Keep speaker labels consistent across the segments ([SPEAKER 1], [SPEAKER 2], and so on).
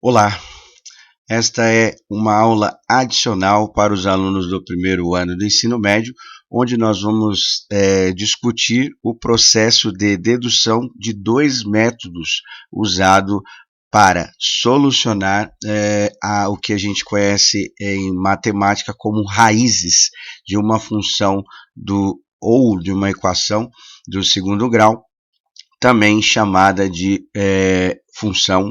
[SPEAKER 1] Olá, esta é uma aula adicional para os alunos do primeiro ano do ensino médio, onde nós vamos discutir o processo de dedução de dois métodos usados para solucionar o que a gente conhece em matemática como raízes de uma função ou de uma equação do segundo grau, também chamada de função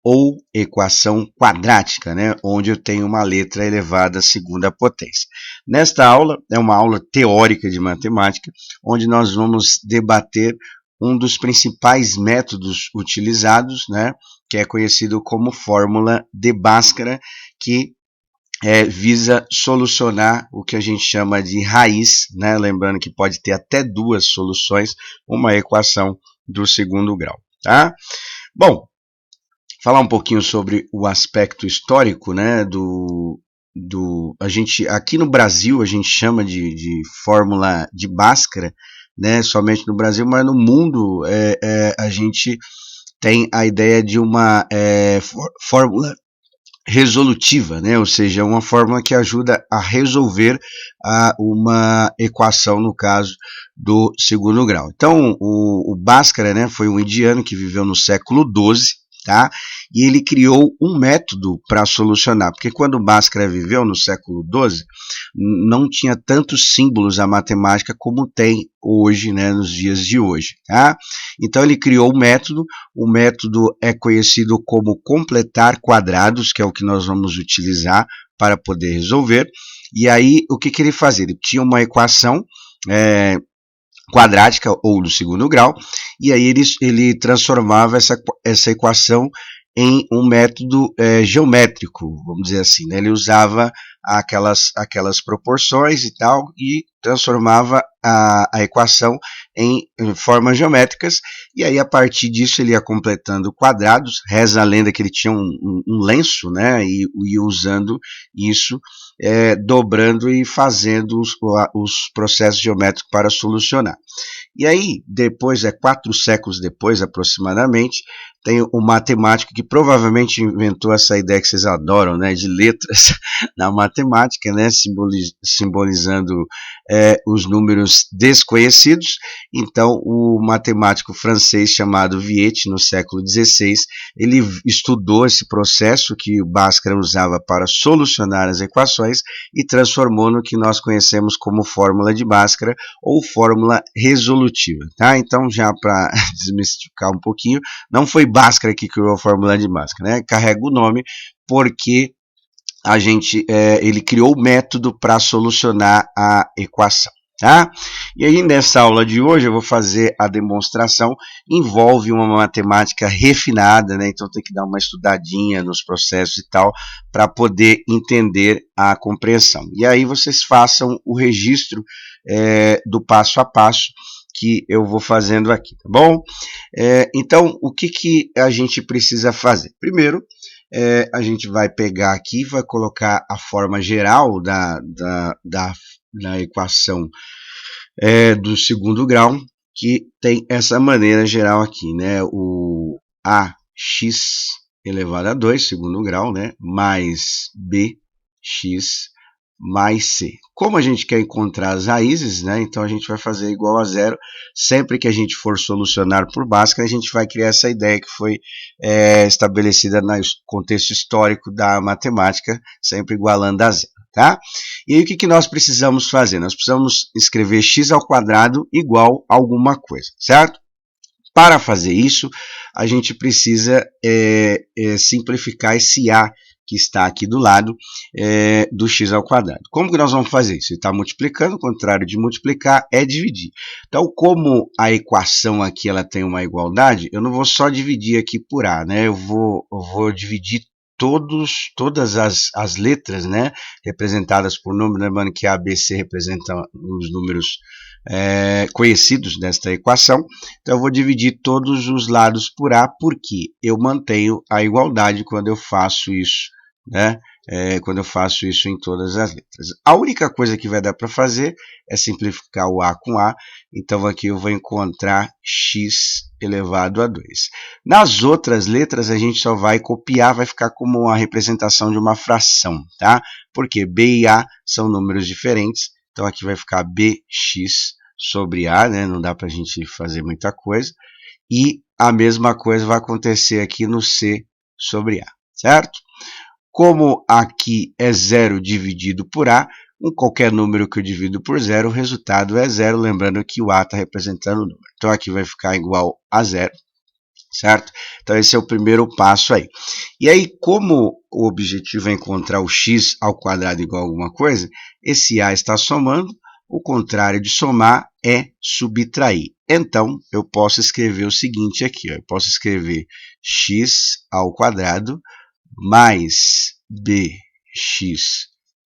[SPEAKER 1] ou equação quadrática, né, onde eu tenho uma letra elevada à segunda potência. Nesta aula, é uma aula teórica de matemática, onde nós vamos debater um dos principais métodos utilizados, né, que é conhecido como fórmula de Bhaskara, que visa solucionar o que a gente chama de raiz, né, lembrando que pode ter até duas soluções, uma equação do segundo grau. Tá? Bom, falar um pouquinho sobre o aspecto histórico, né, a gente, aqui no Brasil a gente chama de fórmula de Bhaskara, né, somente no Brasil, mas no mundo a gente tem a ideia de uma fórmula resolutiva, né, ou seja, uma fórmula que ajuda a resolver uma equação, no caso do segundo grau. Então, o Bhaskara, né, foi um indiano que viveu no século XII, tá? E ele criou um método para solucionar, porque quando Bhaskara viveu no século XII, não tinha tantos símbolos a matemática como tem hoje, né, nos dias de hoje. Tá? Então ele criou o método é conhecido como completar quadrados, que é o que nós vamos utilizar para poder resolver. E aí o que ele fazia? Ele tinha uma equação quadrática ou do segundo grau, e aí ele transformava essa equação em um método geométrico, vamos dizer assim, né? Ele usava aquelas proporções e tal, e transformava a equação em formas geométricas, e aí a partir disso ele ia completando quadrados. Reza a lenda que ele tinha um lenço, né, e ia usando isso, dobrando e fazendo os processos geométricos para solucionar. E aí, depois, 4 séculos depois aproximadamente, tem um matemático que provavelmente inventou essa ideia que vocês adoram, né, de letras na matemática, né, simbolizando os números desconhecidos. Então, o matemático francês chamado Viète, no século XVI, ele estudou esse processo que o Bhaskara usava para solucionar as equações e transformou no que nós conhecemos como fórmula de Bhaskara ou fórmula resolutiva. Tá? Então, já para desmistificar um pouquinho, não foi Bhaskara que criou a fórmula de Bhaskara, né? Carrega o nome porque ele criou o método para solucionar a equação. Tá? E aí nessa aula de hoje eu vou fazer a demonstração, envolve uma matemática refinada, né? Então tem que dar uma estudadinha nos processos e tal, para poder entender a compreensão. E aí vocês façam o registro do passo a passo que eu vou fazendo aqui, tá bom? Então, o que a gente precisa fazer? Primeiro, a gente vai pegar aqui, vai colocar a forma geral da equação do segundo grau, que tem essa maneira geral aqui, né? O ax elevado a 2, segundo grau, né? Mais bx mais c. Como a gente quer encontrar as raízes, né? Então a gente vai fazer igual a zero. Sempre que a gente for solucionar por Bhaskara, a gente vai criar essa ideia que foi estabelecida no contexto histórico da matemática, sempre igualando a zero. Tá? E aí o que nós precisamos fazer? Nós precisamos escrever x ao quadrado igual a alguma coisa, certo? Para fazer isso, a gente precisa simplificar esse a que está aqui do lado do x ao quadrado. Como que nós vamos fazer isso? Ele está multiplicando, o contrário de multiplicar é dividir. Então, como a equação aqui ela tem uma igualdade, eu não vou só dividir aqui por a, né? Eu vou dividir todas as letras, né, representadas por número, lembrando que A, B, C representam os números conhecidos desta equação. Então eu vou dividir todos os lados por A, porque eu mantenho a igualdade quando eu faço isso né? Quando eu faço isso em todas as letras. A única coisa que vai dar para fazer é simplificar o A com A, então aqui eu vou encontrar x elevado a 2. Nas outras letras a gente só vai copiar, vai ficar como uma representação de uma fração, tá? Porque B e A são números diferentes, então aqui vai ficar bx sobre A, né? Não dá para a gente fazer muita coisa. E a mesma coisa vai acontecer aqui no C sobre A, certo? Como aqui é zero dividido por A, qualquer número que eu divido por zero, o resultado é zero, lembrando que o A está representando o número. Então aqui vai ficar igual a zero, certo? Então esse é o primeiro passo aí. E aí, como o objetivo é encontrar o x ao quadrado igual a alguma coisa, esse A está somando, o contrário de somar é subtrair. Então, eu posso escrever o seguinte aqui, ó, eu posso escrever x ao quadrado mais bx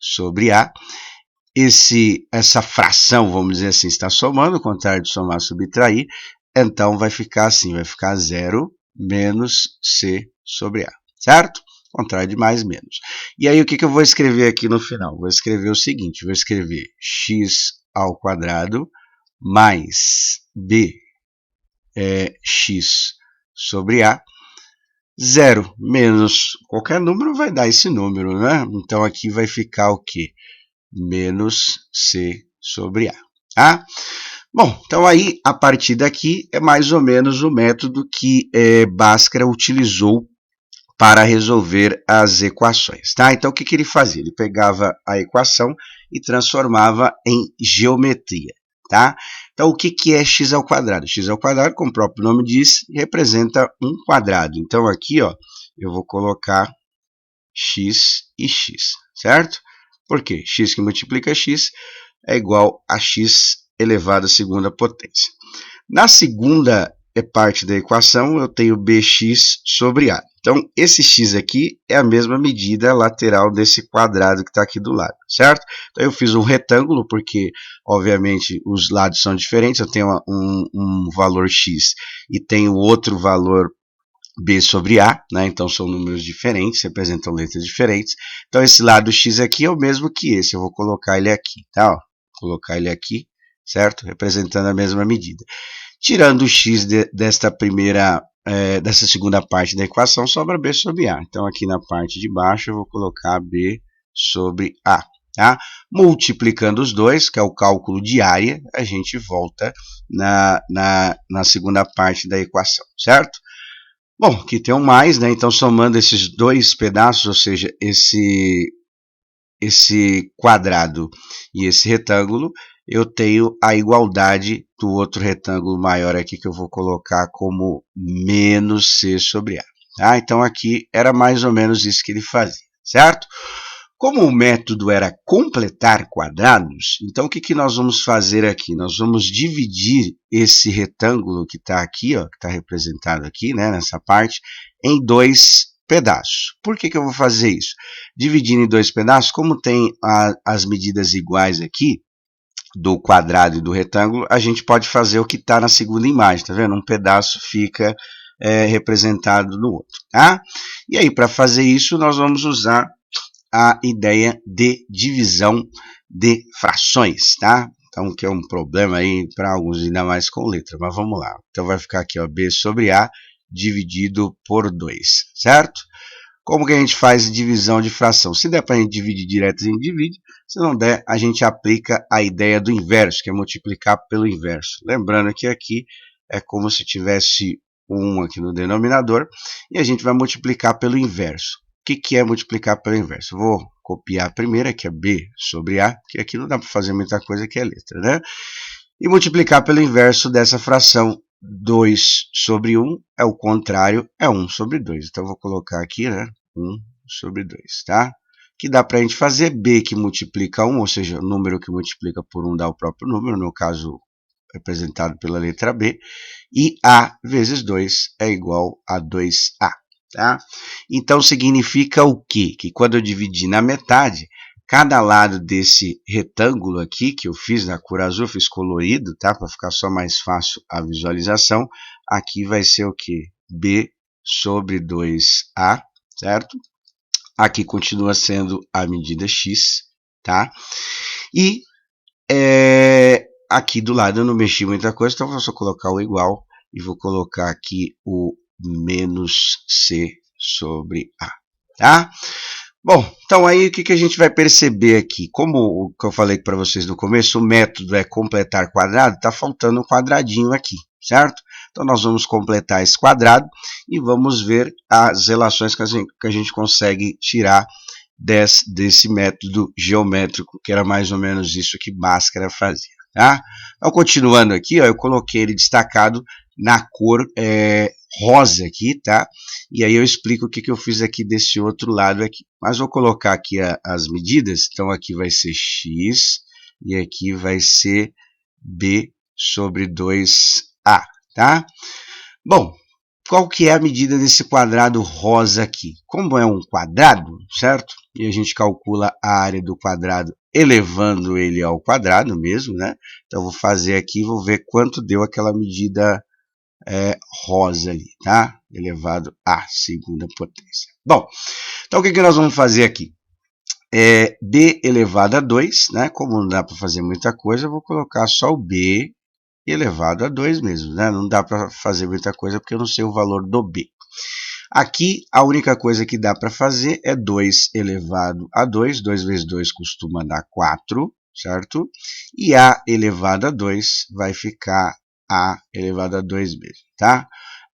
[SPEAKER 1] sobre A. Essa fração, vamos dizer assim, está somando, o contrário de somar, subtrair. Então, vai ficar assim, vai ficar 0 menos c sobre A, certo? Contrário de mais, menos. E aí, o que eu vou escrever aqui no final? Vou escrever o seguinte, vou escrever x ao quadrado mais bx sobre A. 0 menos qualquer número vai dar esse número, né? Então, aqui vai ficar o quê? Menos C sobre A. Tá? Bom, então aí, a partir daqui, é mais ou menos o método que Bhaskara utilizou para resolver as equações. Tá? Então, o que ele fazia? Ele pegava a equação e transformava em geometria. Tá? Então, o que é x ao quadrado? X ao quadrado, como o próprio nome diz, representa um quadrado. Então, aqui, ó, eu vou colocar x e x, certo? Por quê? X que multiplica x é igual a x elevado à segunda potência. Na segunda parte da equação, eu tenho bx sobre a. Então, esse x aqui é a mesma medida lateral desse quadrado que está aqui do lado, certo? Então, eu fiz um retângulo, porque, obviamente, os lados são diferentes. Eu tenho um valor x e tenho outro valor B sobre A, né? Então são números diferentes, representam letras diferentes. Então esse lado X aqui é o mesmo que esse, eu vou colocar ele aqui, tá? Ó, colocar ele aqui, certo? Representando a mesma medida. Tirando o X dessa segunda parte da equação, sobra B sobre A. Então aqui na parte de baixo eu vou colocar B sobre A. Tá? Multiplicando os dois, que é o cálculo de área, a gente volta na segunda parte da equação, certo? Bom, aqui tem um mais, né? Então, somando esses dois pedaços, ou seja, esse quadrado e esse retângulo, eu tenho a igualdade do outro retângulo maior aqui, que eu vou colocar como menos c sobre a. Tá? Então, aqui era mais ou menos isso que ele fazia, certo? Como o método era completar quadrados, então o que nós vamos fazer aqui? Nós vamos dividir esse retângulo que está aqui, ó, que está representado aqui, né, nessa parte, em dois pedaços. Por que eu vou fazer isso? Dividindo em dois pedaços, como tem as medidas iguais aqui, do quadrado e do retângulo, a gente pode fazer o que está na segunda imagem, tá vendo? Um pedaço fica representado no outro, tá? E aí, para fazer isso, nós vamos usar a ideia de divisão de frações, tá? Então, que é um problema aí para alguns, ainda mais com letra, mas vamos lá. Então, vai ficar aqui, ó, B sobre A dividido por 2, certo? Como que a gente faz divisão de fração? Se der para a gente dividir direto, a gente divide. Se não der, a gente aplica a ideia do inverso, que é multiplicar pelo inverso. Lembrando que aqui é como se tivesse 1 aqui no denominador, e a gente vai multiplicar pelo inverso. O que é multiplicar pelo inverso? Vou copiar a primeira, que é B sobre A, que aqui não dá para fazer muita coisa, que é letra, né? E multiplicar pelo inverso dessa fração. 2 sobre 1 é o contrário, é 1 sobre 2. Então, eu vou colocar aqui, né? 1 sobre 2, tá? Que dá para a gente fazer B que multiplica 1, ou seja, o número que multiplica por 1 dá o próprio número, no caso representado pela letra B, e A vezes 2 é igual a 2A. Tá? Então, significa o quê? Que quando eu dividir na metade, cada lado desse retângulo aqui, que eu fiz na cor azul, eu fiz colorido, tá? Para ficar só mais fácil a visualização, aqui vai ser o quê? B sobre 2A, certo? Aqui continua sendo a medida x, tá? E aqui do lado eu não mexi muita coisa, então vou só colocar o igual e vou colocar aqui o menos c sobre a, tá? Bom, então aí o que a gente vai perceber aqui? Como o que eu falei para vocês no começo, o método é completar quadrado, está faltando um quadradinho aqui, certo? Então nós vamos completar esse quadrado e vamos ver as relações que a gente consegue tirar desse método geométrico, que era mais ou menos isso que Bhaskara fazia. Tá? Então, continuando aqui, ó, eu coloquei ele destacado na cor rosa aqui, tá? E aí eu explico o que eu fiz aqui desse outro lado aqui. Mas vou colocar aqui as medidas. Então aqui vai ser x e aqui vai ser b sobre 2a, tá? Bom, qual que é a medida desse quadrado rosa aqui? Como é um quadrado, certo? E a gente calcula a área do quadrado elevando ele ao quadrado mesmo, né? Então, eu vou fazer aqui e vou ver quanto deu aquela medida rosa ali, tá? Elevado à segunda potência. Bom, então o que nós vamos fazer aqui? B elevado a 2, né? Como não dá para fazer muita coisa, eu vou colocar só o B elevado a 2 mesmo, né? Não dá para fazer muita coisa porque eu não sei o valor do B. Aqui, a única coisa que dá para fazer é 2 elevado a 2. 2 vezes 2 costuma dar 4, certo? E A elevado a 2 vai ficar A elevado a 2 mesmo, tá?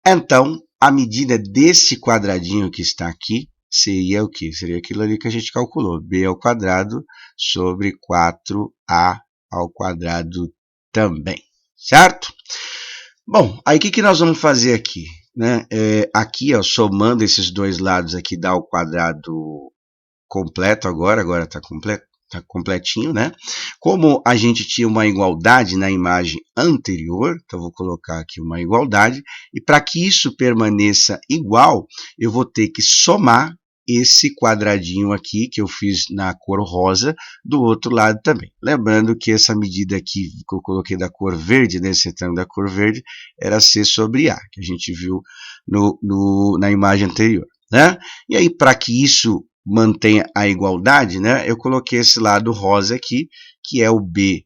[SPEAKER 1] Então, a medida desse quadradinho que está aqui seria o quê? Seria aquilo ali que a gente calculou. B ao quadrado sobre 4A ao quadrado também, certo? Bom, aí o que nós vamos fazer aqui? Né? Aqui, ó, somando esses dois lados aqui, dá o quadrado completo agora está completo, tá completinho, né? Como a gente tinha uma igualdade na imagem anterior, então vou colocar aqui uma igualdade, e para que isso permaneça igual, eu vou ter que somar esse quadradinho aqui que eu fiz na cor rosa do outro lado também. Lembrando que essa medida aqui que eu coloquei da cor verde, nesse retângulo da cor verde, era C sobre A, que a gente viu na imagem anterior, né? E aí, para que isso mantenha a igualdade, né, eu coloquei esse lado rosa aqui, que é o B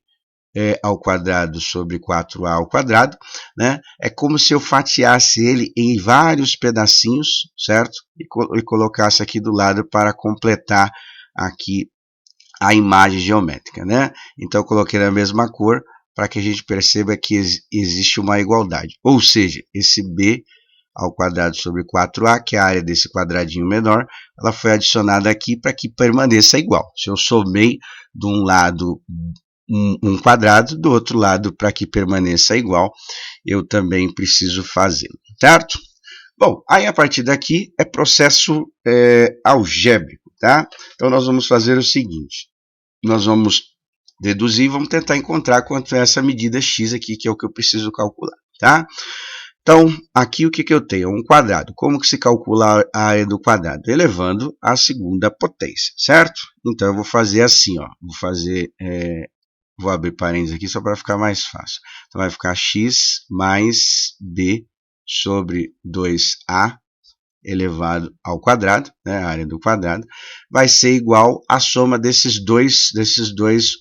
[SPEAKER 1] ao quadrado sobre 4A ao quadrado, né? É como se eu fatiasse ele em vários pedacinhos, certo? E colocasse aqui do lado para completar aqui a imagem geométrica, né? Então eu coloquei na mesma cor para que a gente perceba que existe uma igualdade. Ou seja, esse B ao quadrado sobre 4A, que é a área desse quadradinho menor, ela foi adicionada aqui para que permaneça igual. Se eu somei de um lado um quadrado, do outro lado, para que permaneça igual, eu também preciso fazer, certo? Bom, aí a partir daqui é processo algébrico, tá? Então nós vamos fazer o seguinte, nós vamos deduzir, vamos tentar encontrar quanto é essa medida x aqui, que é o que eu preciso calcular, tá? Então, aqui o que eu tenho? Um quadrado. Como que se calcula a área do quadrado? Elevando a segunda potência, certo? Então, eu vou fazer assim, ó. Vou abrir parênteses aqui só para ficar mais fácil. Então, vai ficar x mais b sobre 2a elevado ao quadrado, né, a área do quadrado, vai ser igual à soma desses dois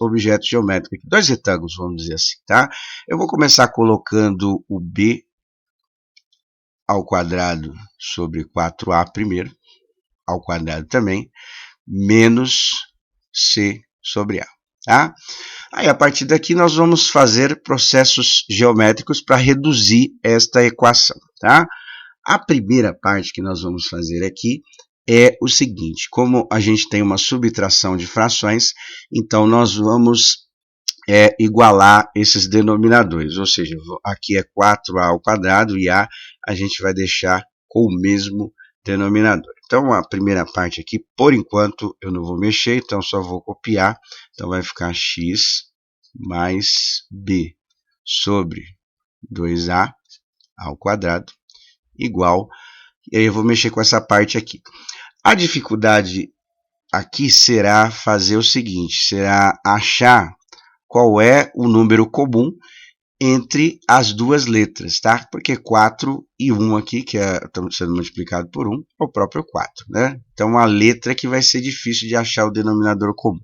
[SPEAKER 1] objetos geométricos, dois retângulos, vamos dizer assim, tá? Eu vou começar colocando o b ao quadrado sobre 4a primeiro, ao quadrado também, menos c sobre a. Tá? Aí, a partir daqui, nós vamos fazer processos geométricos para reduzir esta equação. Tá? A primeira parte que nós vamos fazer aqui é o seguinte, como a gente tem uma subtração de frações, então nós vamos igualar esses denominadores, ou seja, aqui é 4a ao quadrado e a gente vai deixar com o mesmo denominador. Então, a primeira parte aqui, por enquanto, eu não vou mexer, então só vou copiar. Então, vai ficar x mais b sobre 2a ao quadrado igual, e aí eu vou mexer com essa parte aqui. A dificuldade aqui será fazer o seguinte, será achar qual é o número comum entre as duas letras, tá? Porque 4 e 1 aqui, que estão sendo multiplicado por 1, é o próprio 4, né? Então, a letra que vai ser difícil de achar o denominador comum.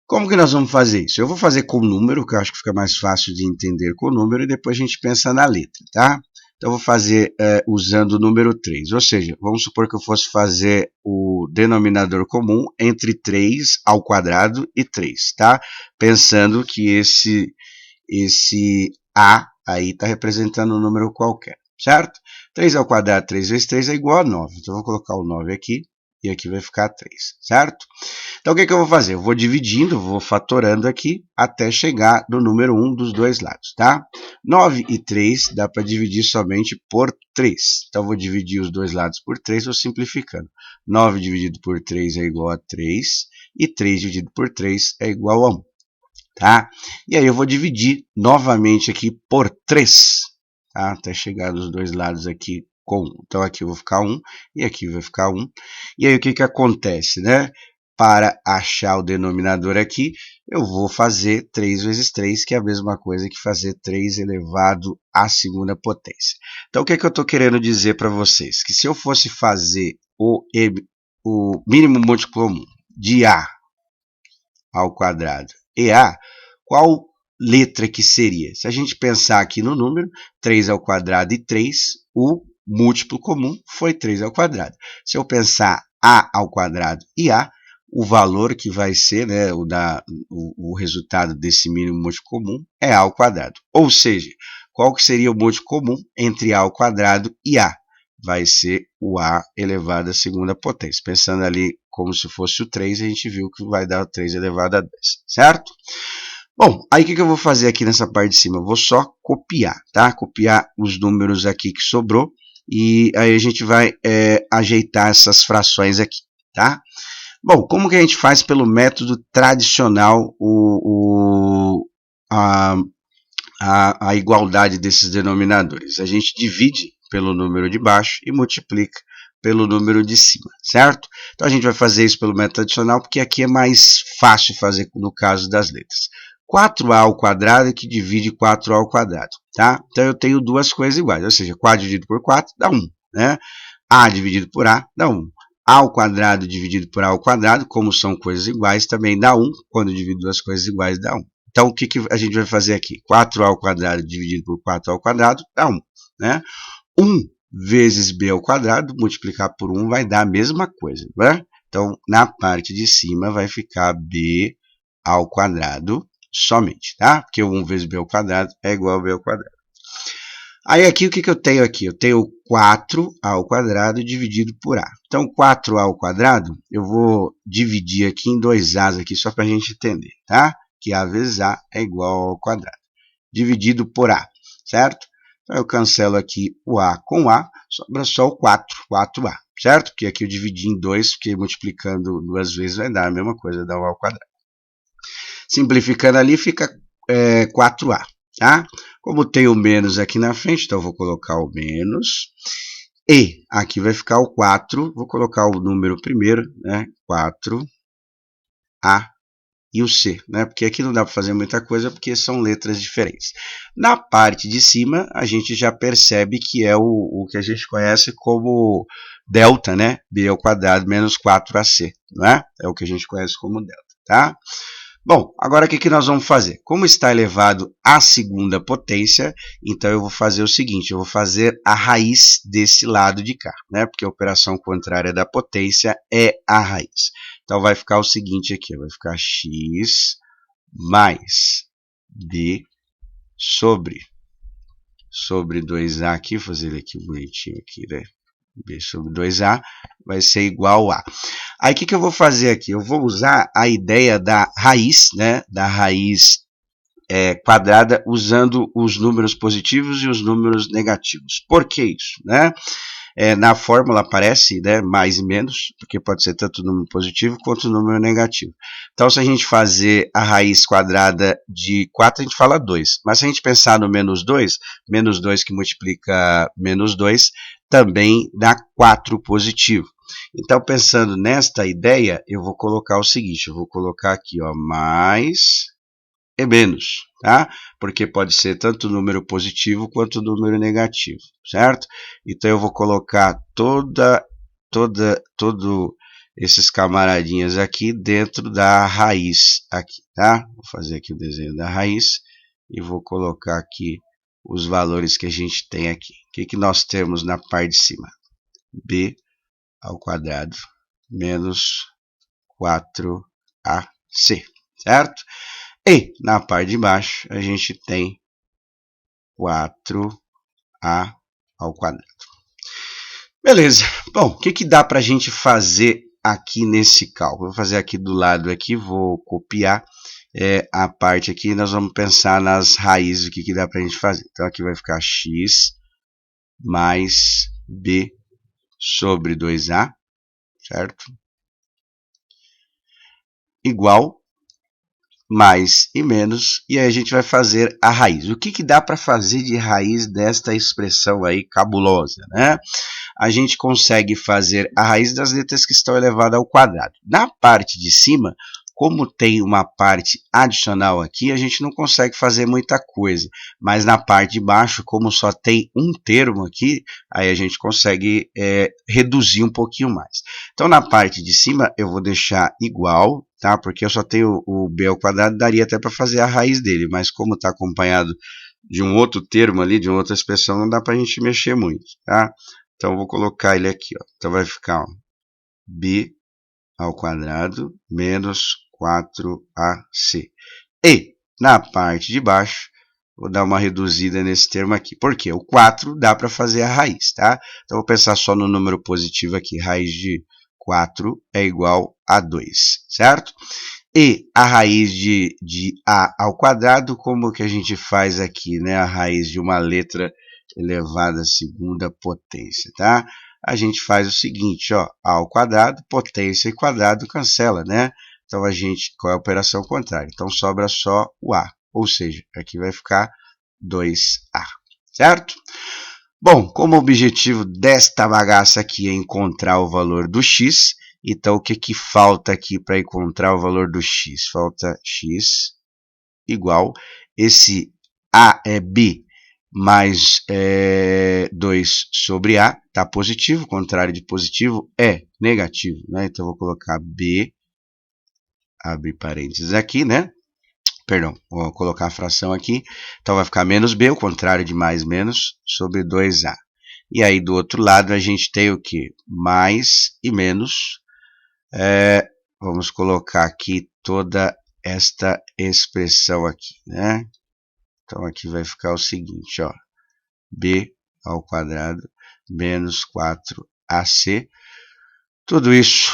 [SPEAKER 1] Como que nós vamos fazer isso? Eu vou fazer com número, que eu acho que fica mais fácil de entender com número, e depois a gente pensa na letra, tá? Então, eu vou fazer usando o número 3, ou seja, vamos supor que eu fosse fazer o denominador comum entre 3 ao quadrado e 3, tá? Pensando que esse A aí está representando um número qualquer, certo? 3 ao quadrado, 3 vezes 3 é igual a 9. Então, eu vou colocar o 9 aqui e aqui vai ficar 3, certo? Então, o que eu vou fazer? Eu vou dividindo, vou fatorando aqui até chegar no número 1 dos dois lados, tá? 9 e 3 dá para dividir somente por 3. Então, eu vou dividir os dois lados por 3, vou simplificando. 9 dividido por 3 é igual a 3 e 3 dividido por 3 é igual a 1. Tá? E aí eu vou dividir novamente aqui por 3, tá? Até chegar dos dois lados aqui com 1. Então aqui eu vou ficar 1 e aqui vai ficar 1. E aí o que acontece, né? Para achar o denominador aqui, eu vou fazer 3 vezes 3, que é a mesma coisa que fazer 3 elevado à segunda potência. Então o que eu estou querendo dizer para vocês? Que se eu fosse fazer o mínimo múltiplo comum de A ao quadrado e A, qual letra que seria? Se a gente pensar aqui no número, 3 ao quadrado e 3, o múltiplo comum foi 3 ao quadrado. Se eu pensar A ao quadrado e A, o valor que vai ser, né, o resultado desse mínimo múltiplo comum é A ao quadrado. Ou seja, qual que seria o múltiplo comum entre A ao quadrado e A? Vai ser o A elevado à segunda potência. Pensando ali como se fosse o 3, a gente viu que vai dar o 3 elevado a 10, certo? Bom, aí o que eu vou fazer aqui nessa parte de cima? Eu vou só copiar, tá? Copiar os números aqui que sobrou e aí a gente vai ajeitar essas frações aqui, tá? Bom, como que a gente faz pelo método tradicional a igualdade desses denominadores? A gente divide pelo número de baixo e multiplica pelo número de cima, certo? Então a gente vai fazer isso pelo método tradicional porque aqui é mais fácil fazer no caso das letras. 4A ao quadrado é que divide 4A ao quadrado, tá? Então eu tenho duas coisas iguais, ou seja, 4 dividido por 4 dá 1, né? A dividido por A dá 1. A ao quadrado dividido por A ao quadrado, como são coisas iguais, também dá 1. Quando eu divido duas coisas iguais, dá 1. Então, o que a gente vai fazer aqui? 4A ao quadrado dividido por 4A ao quadrado dá 1, né? 1 vezes B ao quadrado, multiplicar por 1 vai dar a mesma coisa, né? Então, na parte de cima vai ficar B ao quadrado somente, tá? Porque 1 vezes B ao quadrado é igual a B ao quadrado. Aí aqui, o que eu tenho aqui? Eu tenho 4A ao quadrado dividido por A. Então, 4A ao quadrado, eu vou dividir aqui em dois A's aqui, só para a gente entender, tá? Que A vezes A é igual ao quadrado. Dividido por A, certo? Então, eu cancelo aqui o A com A, sobra só o 4A, certo? Porque aqui eu dividi em 2, porque multiplicando duas vezes vai dar a mesma coisa, dá o A ao quadrado. Simplificando ali, fica 4A, tá? Como tem o menos aqui na frente, então eu vou colocar o menos. E aqui vai ficar o 4, vou colocar o número primeiro, né? 4A e o C, né? Porque aqui não dá para fazer muita coisa, porque são letras diferentes. Na parte de cima, a gente já percebe que é o que a gente conhece como delta, né? B ao quadrado menos 4AC, não é? É o que a gente conhece como delta, tá? Bom, agora o que nós vamos fazer? Como está elevado à segunda potência, então eu vou fazer o seguinte, eu vou fazer a raiz desse lado de cá, né? Porque a operação contrária da potência é a raiz. Então vai ficar o seguinte aqui, vai ficar x mais b sobre 2a aqui, vou fazer ele aqui bonitinho aqui, né? B sobre 2A vai ser igual a. Aí o que eu vou fazer aqui? Eu vou usar a ideia da raiz, né? Da raiz quadrada usando os números positivos e os números negativos. Por que isso, né? Na fórmula aparece, né, mais e menos, porque pode ser tanto número positivo quanto número negativo. Então, se a gente fazer a raiz quadrada de 4, a gente fala 2. Mas se a gente pensar no menos 2 que multiplica menos 2, também dá 4 positivo. Então, pensando nesta ideia, eu vou colocar o seguinte, eu vou colocar aqui, ó, mais e menos, tá? Porque pode ser tanto número positivo quanto número negativo, certo? Então eu vou colocar todo esses camaradinhas aqui dentro da raiz aqui, tá? Vou fazer aqui o desenho da raiz e vou colocar aqui os valores que a gente tem aqui. O que nós temos na parte de cima? B ao quadrado menos 4AC, certo? E na parte de baixo a gente tem 4A ao quadrado. Beleza. Bom, o que dá para a gente fazer aqui nesse cálculo? Vou fazer aqui do lado aqui, vou copiar a parte aqui, nós vamos pensar nas raízes, o que dá para a gente fazer. Então aqui vai ficar x mais b sobre 2a, certo? Igual mais e menos, e aí a gente vai fazer a raiz. O que dá para fazer de raiz desta expressão aí cabulosa, né? A gente consegue fazer a raiz das letras que estão elevadas ao quadrado. Na parte de cima, como tem uma parte adicional aqui, a gente não consegue fazer muita coisa. Mas na parte de baixo, como só tem um termo aqui, aí a gente consegue reduzir um pouquinho mais. Então na parte de cima eu vou deixar igual, tá? Porque eu só tenho o b ao quadrado, daria até para fazer a raiz dele, mas como está acompanhado de um outro termo ali, de uma outra expressão, não dá para a gente mexer muito, tá? Então, eu vou colocar ele aqui, ó. Então, vai ficar ó, b ao quadrado menos 4ac. E, na parte de baixo, vou dar uma reduzida nesse termo aqui. Por quê? O 4 dá para fazer a raiz, tá? Então, vou pensar só no número positivo aqui. Raiz de 4 é igual a 2, certo? E a raiz de a ao quadrado, como que a gente faz aqui, né? A raiz de uma letra elevada à segunda potência, tá? A gente faz o seguinte, ó, a ao quadrado, potência e quadrado cancela, né? Então, qual é a operação contrária? Então, sobra só o a, ou seja, aqui vai ficar 2a, certo? Bom, como objetivo desta bagaça aqui é encontrar o valor do x, então o que falta aqui para encontrar o valor do x? Falta x igual, esse a é b, mais 2 sobre A, está positivo, o contrário de positivo é negativo, né? Então, vou colocar B, abre parênteses aqui, né? Perdão, vou colocar a fração aqui. Então, vai ficar menos B, o contrário de mais menos, sobre 2A. E aí, do outro lado, a gente tem o que? Mais e menos. Vamos colocar aqui toda esta expressão aqui, né? Então, aqui vai ficar o seguinte, ó. B ao quadrado menos 4ac, tudo isso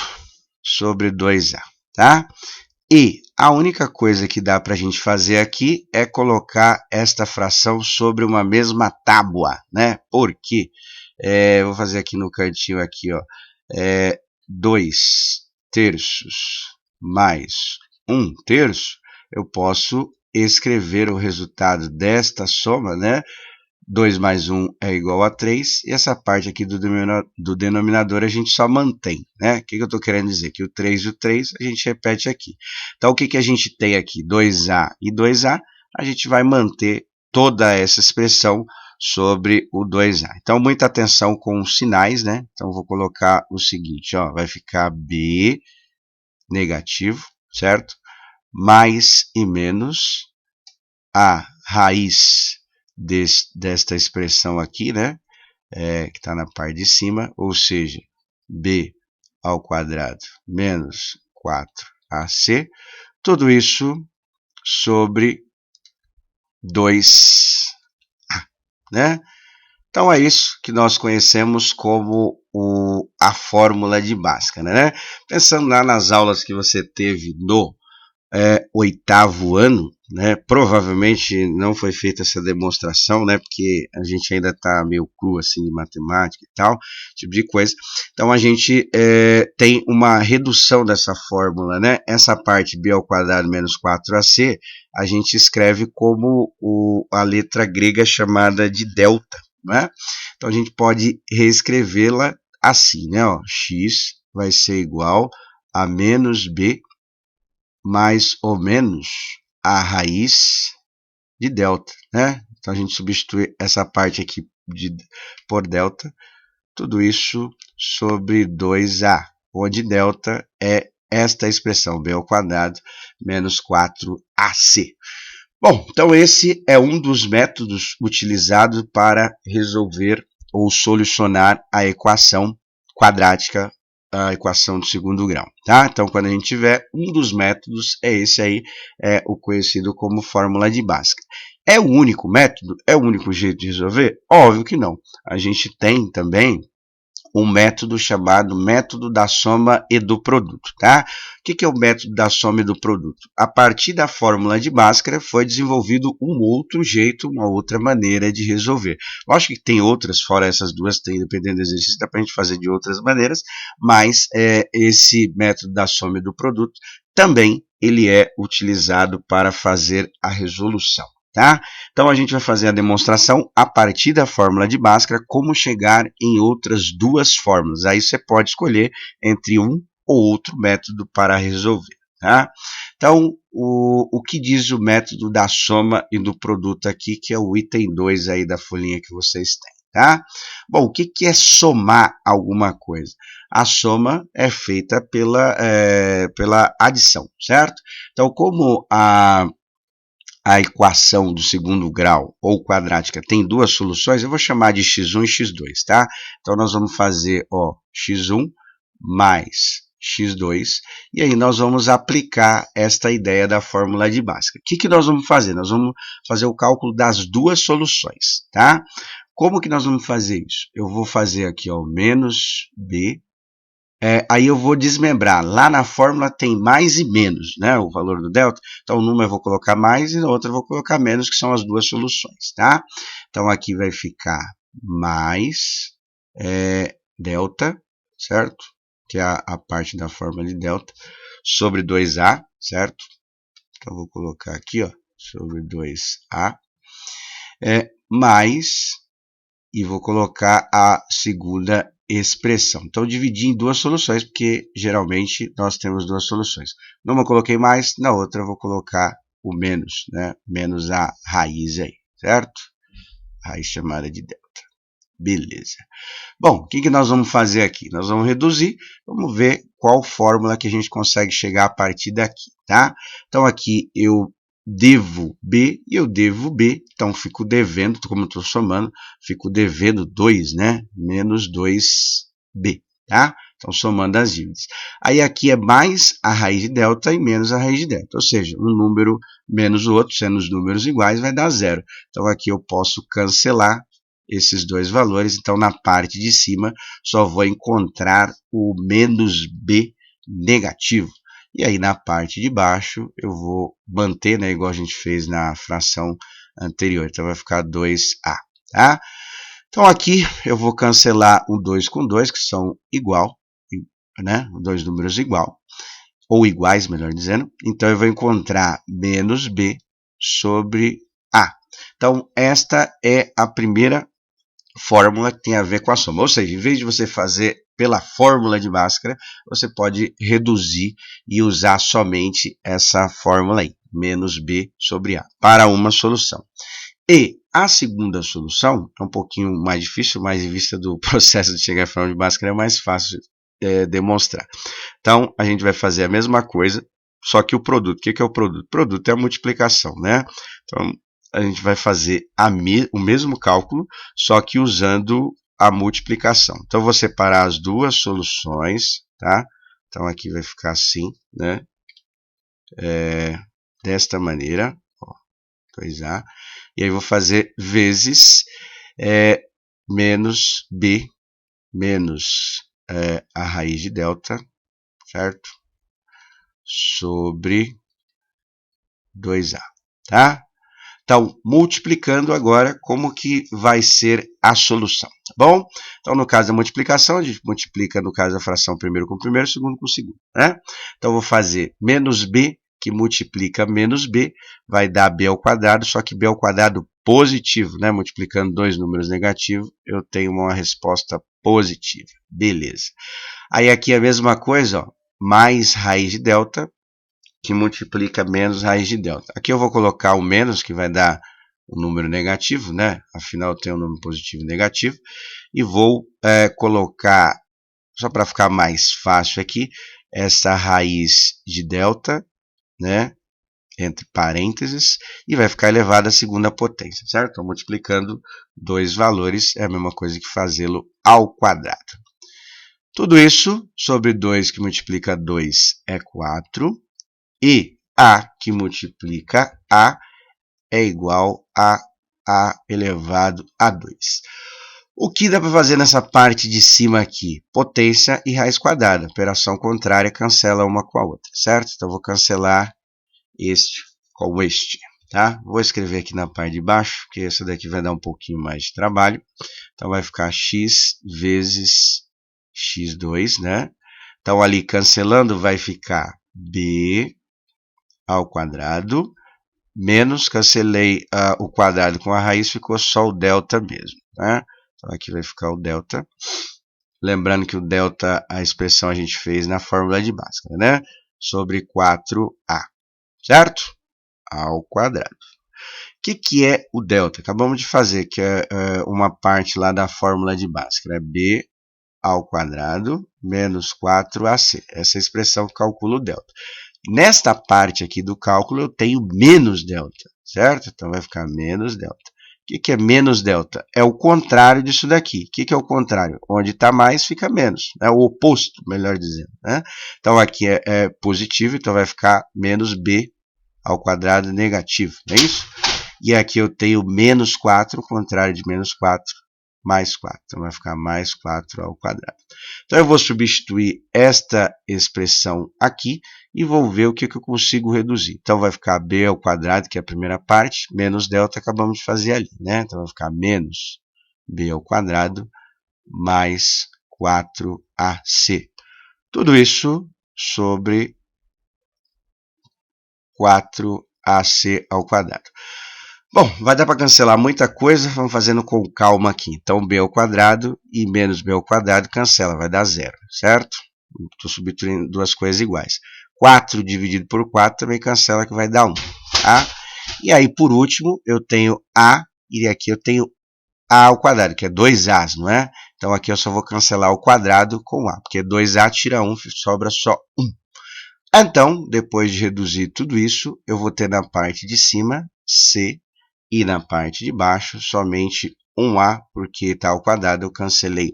[SPEAKER 1] sobre 2a, tá? E a única coisa que dá para a gente fazer aqui é colocar esta fração sobre uma mesma tábua, né? Porque, vou fazer aqui no cantinho aqui, ó, 2 terços mais 1 terço, eu posso escrever o resultado desta soma, né? 2 mais 1 é igual a 3, e essa parte aqui do denominador a gente só mantém, né? O que eu estou querendo dizer? Que o 3 e o 3 a gente repete aqui. Então, o que a gente tem aqui? 2a e 2a, a gente vai manter toda essa expressão sobre o 2a. Então, muita atenção com os sinais, né? Então, vou colocar o seguinte, ó, vai ficar b negativo, certo? Mais e menos a raiz desta expressão aqui, né? Que está na parte de cima, ou seja, b ao quadrado menos 4ac, tudo isso sobre 2a, né? Então, é isso que nós conhecemos como a fórmula de Bhaskara, né? Pensando lá nas aulas que você teve no oitavo ano, né? Provavelmente não foi feita essa demonstração, né? Porque a gente ainda está meio cru assim de matemática e tal, tipo de coisa. Então a gente tem uma redução dessa fórmula, né? Essa parte b ao quadrado menos 4ac a gente escreve como a letra grega chamada de delta, né? Então a gente pode reescrevê-la assim, né? Ó, x vai ser igual a menos b mais ou menos a raiz de delta, né? Então a gente substitui essa parte aqui por delta, tudo isso sobre 2a, onde delta é esta expressão, b ao quadrado menos 4ac. Bom, então esse é um dos métodos utilizados para resolver ou solucionar a equação quadrática, a equação de segundo grau, tá? Então, quando a gente tiver um dos métodos, é esse aí, é o conhecido como fórmula de Bhaskara. É o único método? É o único jeito de resolver? Óbvio que não. A gente tem também um método chamado método da soma e do produto, tá? O que é o método da soma e do produto? A partir da fórmula de Bhaskara foi desenvolvido um outro jeito, uma outra maneira de resolver. Lógico que tem outras, fora essas duas, tem, dependendo do exercício, dá para a gente fazer de outras maneiras, mas esse método da soma e do produto também ele é utilizado para fazer a resolução. Tá? Então a gente vai fazer a demonstração a partir da fórmula de Bhaskara, como chegar em outras duas fórmulas. Aí você pode escolher entre um ou outro método para resolver. Tá? Então, o que diz o método da soma e do produto aqui, que é o item 2 aí da folhinha que vocês têm. Tá? Bom, o que é somar alguma coisa? A soma é feita pela adição, certo? Então, como a equação do segundo grau ou quadrática tem duas soluções, eu vou chamar de x1 e x2, tá? Então, nós vamos fazer, ó, x1 mais x2, e aí nós vamos aplicar esta ideia da fórmula de Bhaskara. O que nós vamos fazer? Nós vamos fazer o cálculo das duas soluções, tá? Como que nós vamos fazer isso? Eu vou fazer aqui, ó, menos b. Aí eu vou desmembrar. Lá na fórmula tem mais e menos, né? O valor do delta. Então, numa eu vou colocar mais e na outra eu vou colocar menos, que são as duas soluções, tá? Então, aqui vai ficar mais delta, certo? Que é a parte da fórmula de delta, sobre 2a, certo? Então, eu vou colocar aqui, ó, sobre 2a, mais, e vou colocar a segunda expressão. Então, dividi em duas soluções, porque geralmente nós temos duas soluções. Numa eu coloquei mais, na outra eu vou colocar o menos, né? Menos a raiz aí, certo? Raiz chamada de delta. Beleza. Bom, o que nós vamos fazer aqui? Nós vamos reduzir, vamos ver qual fórmula que a gente consegue chegar a partir daqui, tá? Então, aqui eu devo B e eu devo B, então fico devendo, como eu estou somando, fico devendo 2, né? Menos 2B, tá? Então, somando as dívidas. Aí aqui é mais a raiz de delta e menos a raiz de delta, ou seja, um número menos o outro, sendo os números iguais, vai dar zero. Então, aqui eu posso cancelar esses dois valores, então na parte de cima só vou encontrar o menos B negativo. E aí na parte de baixo eu vou manter, né, igual a gente fez na fração anterior, então vai ficar 2A, tá? Então aqui eu vou cancelar o 2 com 2, que são igual, né, dois números igual, ou iguais, melhor dizendo, então eu vou encontrar menos B sobre A. Então esta é a primeira fórmula que tem a ver com a soma, ou seja, em vez de você fazer pela fórmula de Bhaskara, você pode reduzir e usar somente essa fórmula aí, menos B sobre A, para uma solução. E a segunda solução é um pouquinho mais difícil, mas em vista do processo de chegar à fórmula de Bhaskara é mais fácil demonstrar. Então, a gente vai fazer a mesma coisa, só que o produto. O que é o produto? O produto é a multiplicação, né? Então, a gente vai fazer o mesmo cálculo, só que usando a multiplicação. Então, vou separar as duas soluções, tá? Então, aqui vai ficar assim, né? Desta maneira, ó, 2A. E aí, vou fazer vezes menos B, menos a raiz de delta, certo? Sobre 2A, tá? Então, multiplicando agora, como que vai ser a solução, tá bom? Então, no caso da multiplicação, a gente multiplica, no caso da fração, primeiro com primeiro, segundo com segundo, né? Então, vou fazer menos B, que multiplica menos B, vai dar B ao quadrado, só que B ao quadrado positivo, né? Multiplicando dois números negativos, eu tenho uma resposta positiva. Beleza. Aí, aqui a mesma coisa, ó, mais raiz de delta, que multiplica menos raiz de delta. Aqui eu vou colocar o menos, que vai dar um número negativo, né? Afinal, tem um número positivo e negativo. E vou colocar, só para ficar mais fácil aqui, essa raiz de delta, né? Entre parênteses, e vai ficar elevado à segunda potência, certo? Então, multiplicando dois valores é a mesma coisa que fazê-lo ao quadrado. Tudo isso sobre 2 que multiplica 2 é 4, e A que multiplica A é igual a A elevado a 2. O que dá para fazer nessa parte de cima aqui? Potência e raiz quadrada. Operação contrária cancela uma com a outra, certo? Então, vou cancelar este com este, tá? Vou escrever aqui na parte de baixo, porque essa daqui vai dar um pouquinho mais de trabalho. Então, vai ficar x vezes x2, né? Então, ali cancelando, vai ficar b ao quadrado, menos, cancelei o quadrado com a raiz, ficou só o delta mesmo, tá? Então, aqui vai ficar o delta. Lembrando que o delta, a expressão a gente fez na fórmula de Bhaskara, né? Sobre 4a, certo? Ao quadrado. O que é o delta? Acabamos de fazer, que é uma parte lá da fórmula de Bhaskara. É b ao quadrado menos 4ac. Essa é a expressão que calcula o delta. Nesta parte aqui do cálculo, eu tenho menos delta, certo? Então, vai ficar menos delta. O que é menos delta? É o contrário disso daqui. O que é o contrário? Onde está mais, fica menos. É o oposto, melhor dizendo, né? Então, aqui é positivo, então vai ficar menos b ao quadrado negativo, não é isso? E aqui eu tenho menos 4, o contrário de menos 4, mais 4. Então, vai ficar mais 4 ao quadrado. Então, eu vou substituir esta expressão aqui e vou ver o que eu consigo reduzir. Então, vai ficar b ao quadrado, que é a primeira parte, menos delta, acabamos de fazer ali, né? Então, vai ficar menos b ao quadrado mais 4ac. Tudo isso sobre 4ac ao quadrado. Bom, vai dar para cancelar muita coisa, vamos fazendo com calma aqui. Então, b ao quadrado e menos b ao quadrado cancela, vai dar zero, certo? Estou substituindo duas coisas iguais. 4 dividido por 4 também cancela, que vai dar 1. Tá? E aí, por último, eu tenho a, e aqui eu tenho a ao quadrado, que é 2a's, não é? Então, aqui eu só vou cancelar o quadrado com a, porque 2a tira 1, sobra só 1. Então, depois de reduzir tudo isso, eu vou ter na parte de cima c, e na parte de baixo somente 1a, porque está ao quadrado, eu cancelei 1.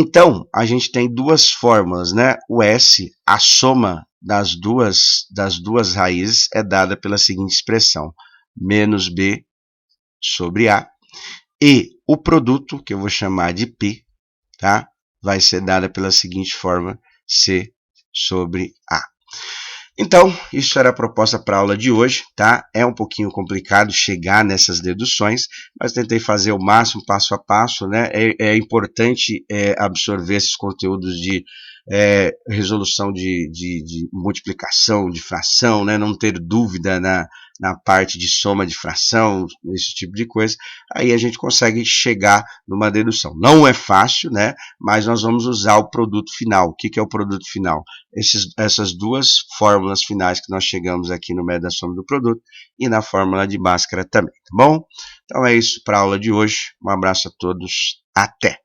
[SPEAKER 1] Então, a gente tem duas fórmulas, né? O S, a soma das duas raízes é dada pela seguinte expressão, menos b sobre a, e o produto, que eu vou chamar de P, tá? Vai ser dada pela seguinte forma, C sobre A. Então, isso era a proposta para a aula de hoje, tá? É um pouquinho complicado chegar nessas deduções, mas tentei fazer o máximo, passo a passo, né? É importante absorver esses conteúdos de resolução de multiplicação, de fração, né? Não ter dúvida na parte de soma de fração, esse tipo de coisa. Aí a gente consegue chegar numa dedução. Não é fácil, né? Mas nós vamos usar o produto final. O que é o produto final? Essas duas fórmulas finais que nós chegamos aqui no método da soma do produto e na fórmula de Bhaskara também, tá bom? Então é isso para a aula de hoje. Um abraço a todos. Até!